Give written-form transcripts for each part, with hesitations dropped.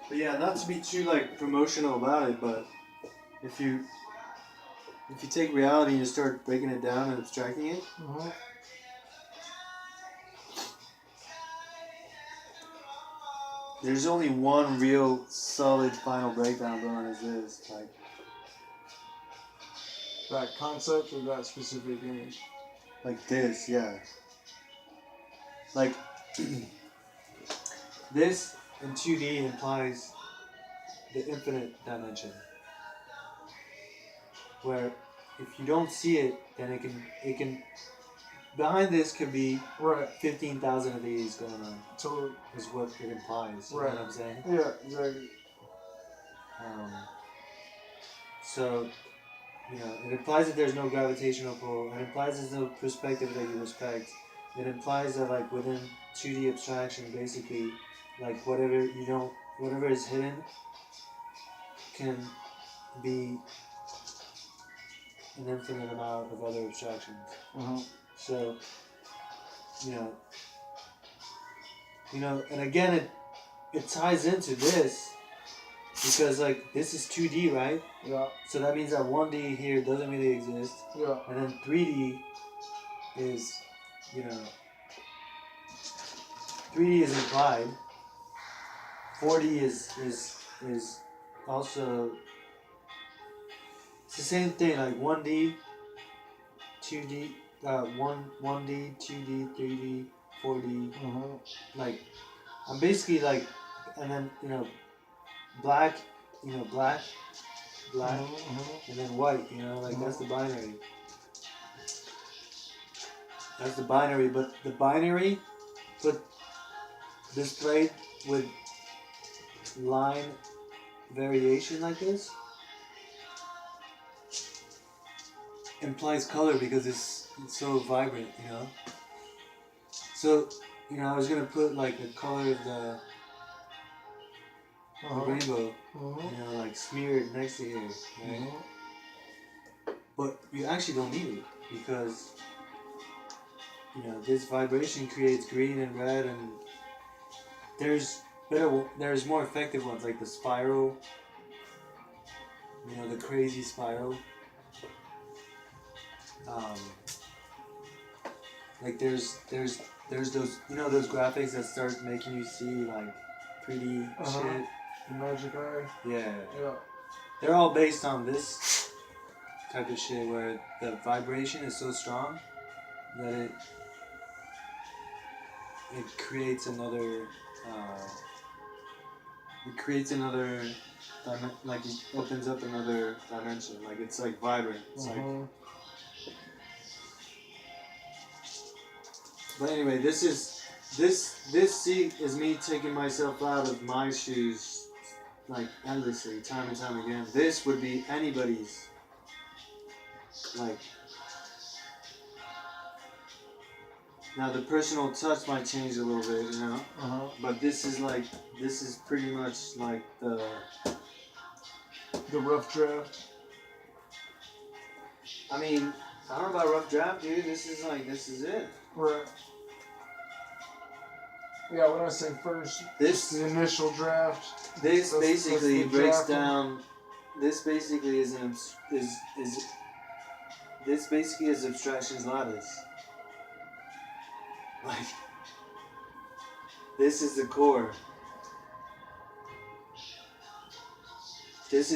But yeah, not to be too like promotional about it, but if you take reality and you start breaking it down and abstracting it, there's only one real solid final breakdown going is this, like that concept or that specific image. Like this, yeah. Like this in 2D implies the infinite dimension. Where if you don't see it, then it can behind this could be 15,000 of these going on. Totally. Is what it implies. You know what I'm saying? Yeah, exactly. So, you know, it implies that there's no gravitational pull. It implies there's no perspective that you respect. It implies that like within 2D abstraction, basically, like whatever is hidden can be an infinite amount of other abstractions. So, you know, and again, it ties into this because like this is 2D, right? Yeah. So that means that 1D here doesn't really exist. Yeah. And then 3D is, you know, 3D is implied. 4D is also, it's the same thing, like 1D, 2D, 1D, 2D, 3D, 4D. Like, I'm basically like, and then, you know, black, and then white, you know, like that's the binary. That's the binary, but the binary, but displayed with line variation like this implies color because it's so vibrant, you know. So, you know, I was gonna put like the color of the rainbow, you know, like smeared next to here, right? But you actually don't need it because, you know, this vibration creates green and red, and there's more effective ones like the spiral, you know, the crazy spiral. Like there's those, you know, those graphics that start making you see like pretty shit. The magic eye. Yeah. They're all based on this type of shit where the vibration is so strong that it creates another like it opens up another dimension. Like it's like vibrant. It's like. But anyway, this seat is me taking myself out of my shoes, like endlessly, time and time again. This would be anybody's. Like, now the personal touch might change a little bit, you know, but But this is pretty much like the rough draft. I mean, I don't know about rough draft, dude. This is it. Right. Yeah, when I say first, This the initial draft. This basically that's breaks drafting. down. This basically is this basically is abstractions lattice. Like this is the core. This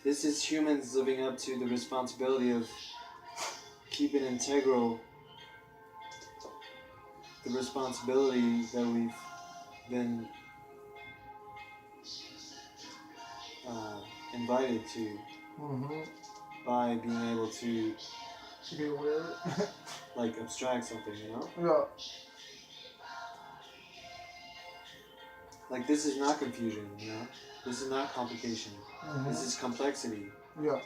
is humans living up to the responsibility of keeping integral the responsibility that we've been invited to by being able to be aware. like abstract something, you know? Yeah. Like this is not confusion, you know? This is not complication. This is complexity. Yeah.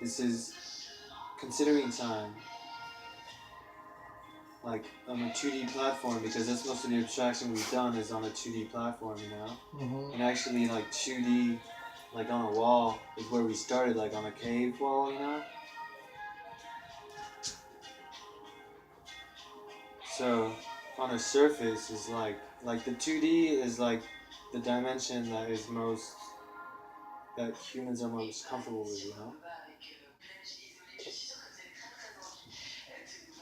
This is considering time. Like on a 2D platform, because that's most of the abstraction we've done is on a 2D platform, you know? And actually like 2D, like on a wall, is where we started, like on a cave wall, you know? So on a surface is like the 2D is like the dimension that is most, that humans are most comfortable with, you know?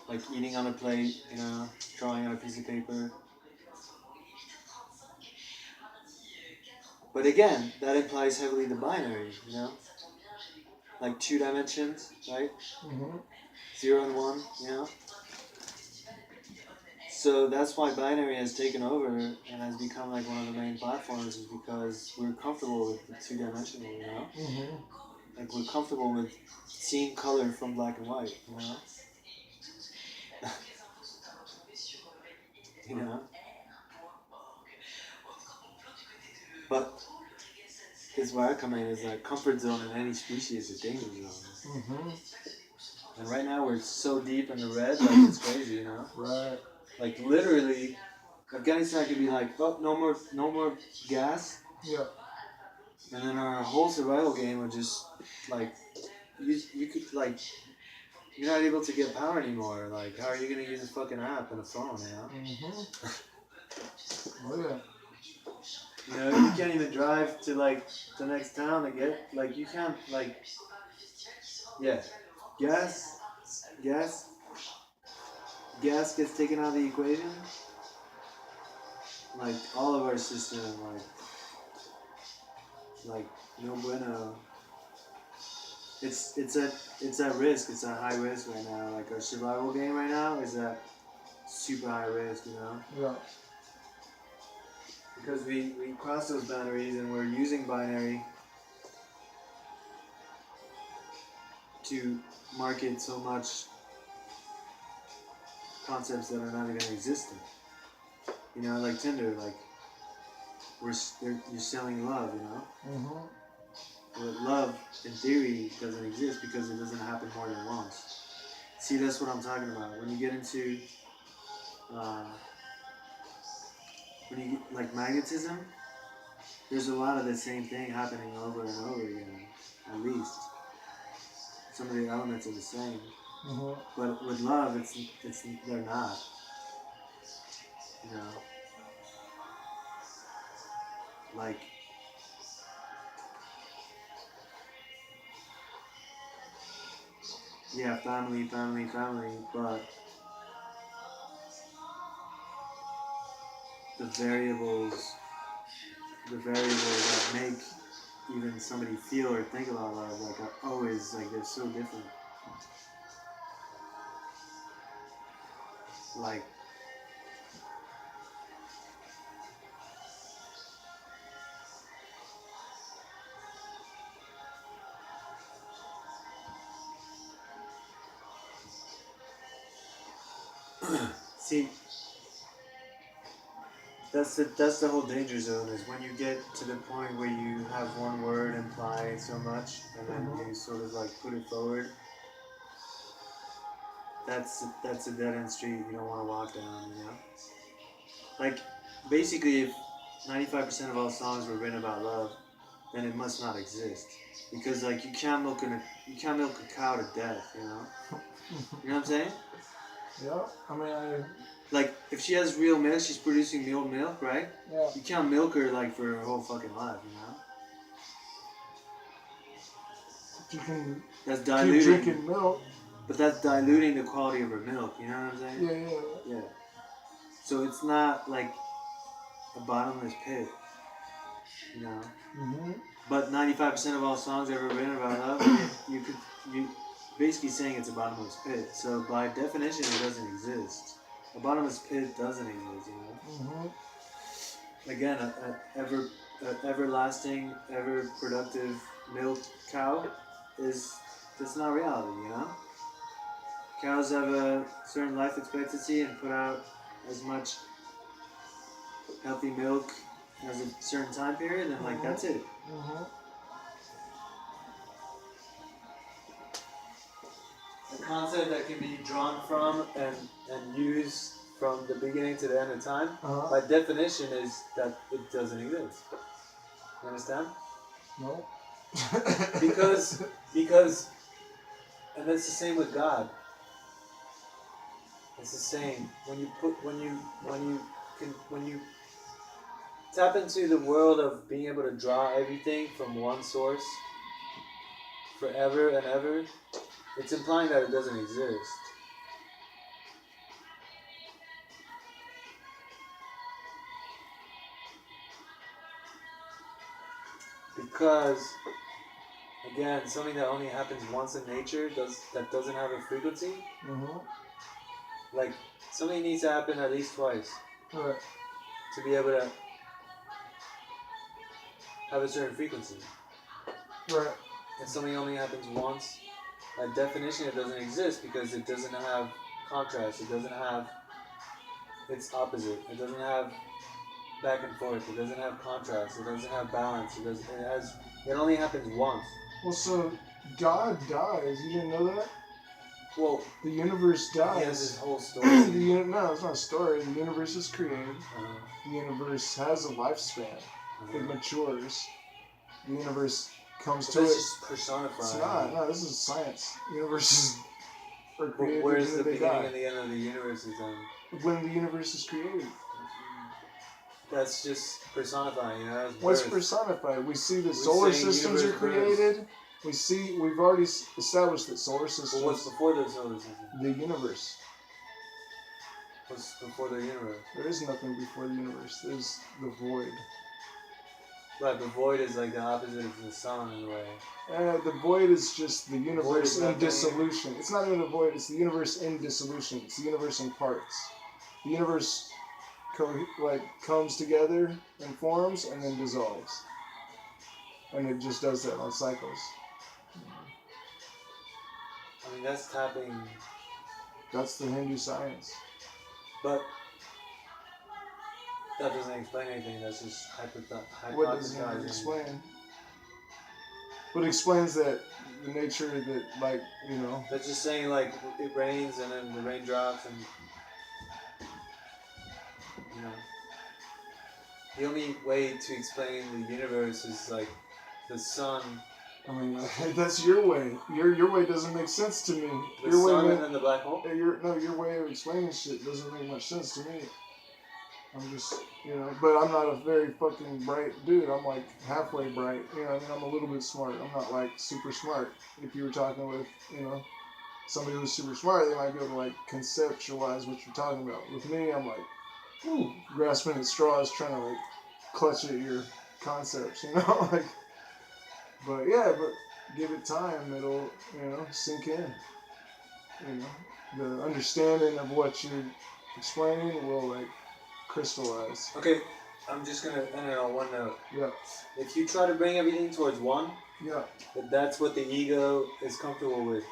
Like eating on a plate, you know, drawing on a piece of paper. But again, that implies heavily the binary, you know? Like 2 dimensions, right? 0 and 1, you know? So that's why binary has taken over and has become like one of the main platforms, is because we're comfortable with the 2-dimensional, you know? Like we're comfortable with seeing color from black and white, you know? You know? But is where I come in, is that comfort zone in any species is a danger zone. And right now we're so deep in the red, like it's crazy, you know? Right. Like literally, Afghanistan could be like, oh, no more gas. Yeah. And then our whole survival game would just like, you could like, you're not able to get power anymore. Like, how are you gonna use a fucking app and a phone? You know? Oh yeah. You know, you can't even drive to like the next town to get, like, you can't, like, yeah, gas gets taken out of the equation. Like all of our system, like no bueno. It's at risk. It's at high risk right now. Like our survival game right now is at super high risk. You know. Yeah. Because we cross those boundaries and we're using binary to market so much concepts that are not even existent. You know, like Tinder, like you're selling love, you know? But love, in theory, doesn't exist because it doesn't happen more than once. See, that's what I'm talking about. When you get into, like magnetism, there's a lot of the same thing happening over and over again, at least. Some of the elements are the same. But with love, it's they're not. You know? Like, yeah, family, but the variables that make even somebody feel or think about love, like, are always, like, they're so different. Like, see, that's the whole danger zone, is when you get to the point where you have one word imply so much, and then you sort of like put it forward. That's a dead end street you don't want to walk down, you know? Like, basically, if 95% of all songs were written about love, then it must not exist. Because like you can't milk a cow to death, you know? You know what I'm saying? Yeah. I mean, Like if she has real milk, she's producing real milk, right? yeah. You can't milk her like for her whole fucking life, you know? If you can That's keep diluting. drinking milk. But that's diluting the quality of her milk, you know what I'm saying? Yeah. Yeah. So it's not like a bottomless pit, you know? Mm-hmm. But 95% of all songs ever written about love, you basically saying it's a bottomless pit. So by definition, it doesn't exist. A bottomless pit doesn't exist, you know? Mm-hmm. Again, a everlasting, ever productive milk cow that's not reality, you know? Cows have a certain life expectancy and put out as much healthy milk as a certain time period, and like that's it. Mm-hmm. A concept that can be drawn from and used from the beginning to the end of time, by definition, is that it doesn't exist. You understand? No. because, and it's the same with God. It's the same when you tap into the world of being able to draw everything from one source forever and ever. It's implying that it doesn't exist. Because, again, something that only happens once in nature that doesn't have a frequency. Mm-hmm. Like, something needs to happen at least twice. Right. To be able to have a certain frequency. Right. If something only happens once, by definition it doesn't exist because it doesn't have contrast. It doesn't have its opposite. It doesn't have back and forth. It doesn't have contrast. It doesn't have balance. It only happens once. Well, so God dies. You didn't know that? Well, the universe dies. He has his whole story. No, it's not a story. The universe is created. The universe has a lifespan. It matures. The universe comes to it. It's just personified. It's not. No, this is science. Universes are created. But where's and the they beginning die. and the end of the universe is done? When the universe is created. That's just personifying, you know? What's personified? We see the solar systems are created. We've already established that solar systems. But what's before the solar system? The universe. What's before the universe? There is nothing before the universe. There's the void. Right, the void is like the opposite of the sun in a way. The void is just the universe in nothing. dissolution. It's not even a void, it's the universe in dissolution. It's the universe in parts. The universe comes together and forms and then dissolves. And it just does that on cycles. I mean, that's tapping. That's the Hindu science. But that doesn't explain anything. That's just hypothesizing. What does it explain? What explains that the nature that, That's just saying, like, it rains and then the rain drops and, the only way to explain the universe is, like, the sun. I mean, that's your way. Your way doesn't make sense to me. The your sun way and then the black hole? Your way of explaining shit doesn't make much sense to me. I'm just, but I'm not a very fucking bright dude. I'm like halfway bright. I'm a little bit smart. I'm not like super smart. If you were talking with, somebody who's super smart, they might be able to like conceptualize what you're talking about. With me, I'm like, grasping at straws, trying to like clutch at your concepts, like. But give it time. It'll, sink in. The understanding of what you're explaining will like crystallize. Okay, I'm just gonna end it on one note. Yeah. If you try to bring everything towards one, yeah, that's what the ego is comfortable with,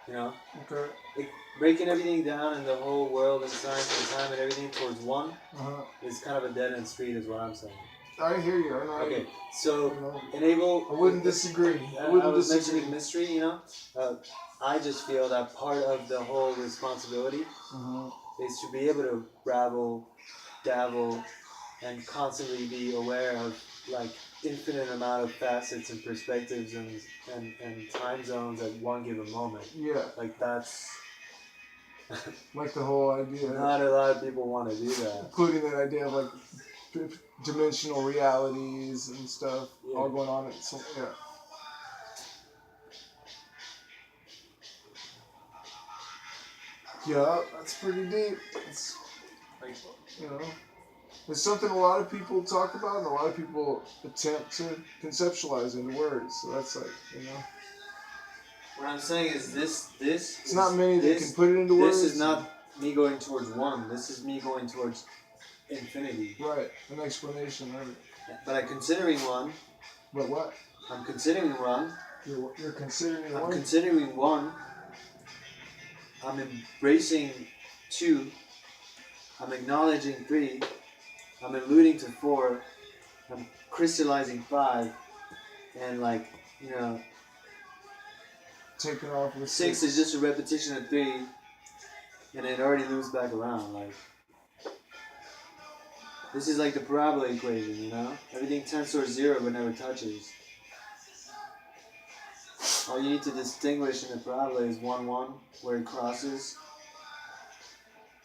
Okay. Breaking everything down in the whole world and science and time and everything towards one is kind of a dead end street, is what I'm saying. I hear you. Okay, so enable. I wouldn't disagree. I was mentioning mystery, I just feel that part of the whole responsibility is to be able to dabble and constantly be aware of like infinite amount of facets and perspectives and time zones at one given moment. Yeah. Like that's like the whole idea. Not a lot of people want to do that. Including that idea of like dimensional realities and stuff all going on at some, Yeah, that's pretty deep. It's like, it's something a lot of people talk about and a lot of people attempt to conceptualize into words. So that's like, What I'm saying is this. It's not many that can put it into words. This is not me going towards one. This is me going towards infinity. Right, an explanation of it. But I'm considering one. But what? I'm considering one. You're considering one? I'm considering one. I'm embracing two. I'm acknowledging three. I'm alluding to four. I'm crystallizing five. And like, taking off with six is just a repetition of three. And it already loops back around. Like, this is like the parabola equation, Everything tends towards zero but never touches. All you need to distinguish in the parabola is 1, 1, where it crosses.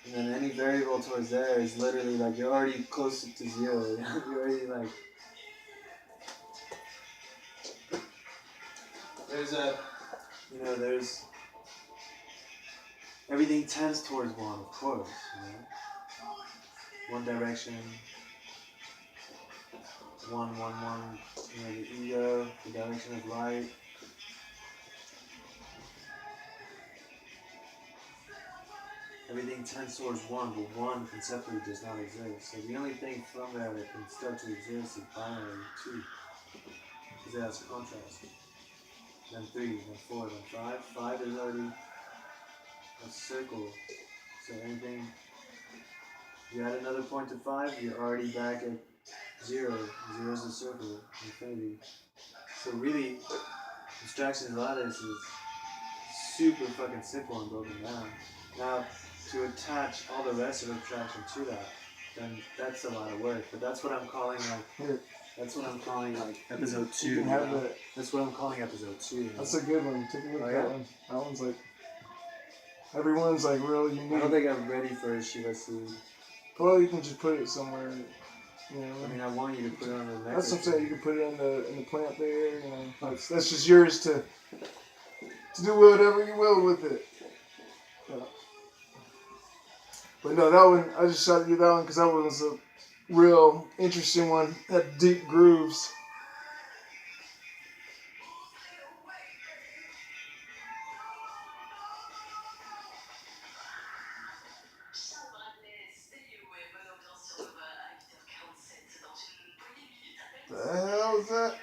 And then any variable towards there is literally like you're already close to zero. You're already like... There's... Everything tends towards one, of course, One direction. One, the ego, the direction of light. Everything tends towards one, but one conceptually does not exist. So the only thing from there that can start to exist is binary, 2. Because it has contrast. Then 3, then 4, then 5. 5 is already a circle. So anything, you add another point to 5, you're already back at 0. 0 is a circle, infinity. So really, abstractions lattice is super fucking simple and broken down. Now, to attach all the rest of abstraction to that, then that's a lot of work. But that's what I'm calling like episode 2. That's what I'm calling episode 2. That's a good one. Take a look at that one. That one's like, everyone's like real unique. I don't think I'm ready for a Shiva seed. Well, you can just put it somewhere. I mean, I want you to put it on the neck. That's what I'm saying. You can put it in the plant there. That's just yours to do whatever you will with it. But no, that one, I just shot you that one because that one was a real interesting one. Had deep grooves. The hell is that?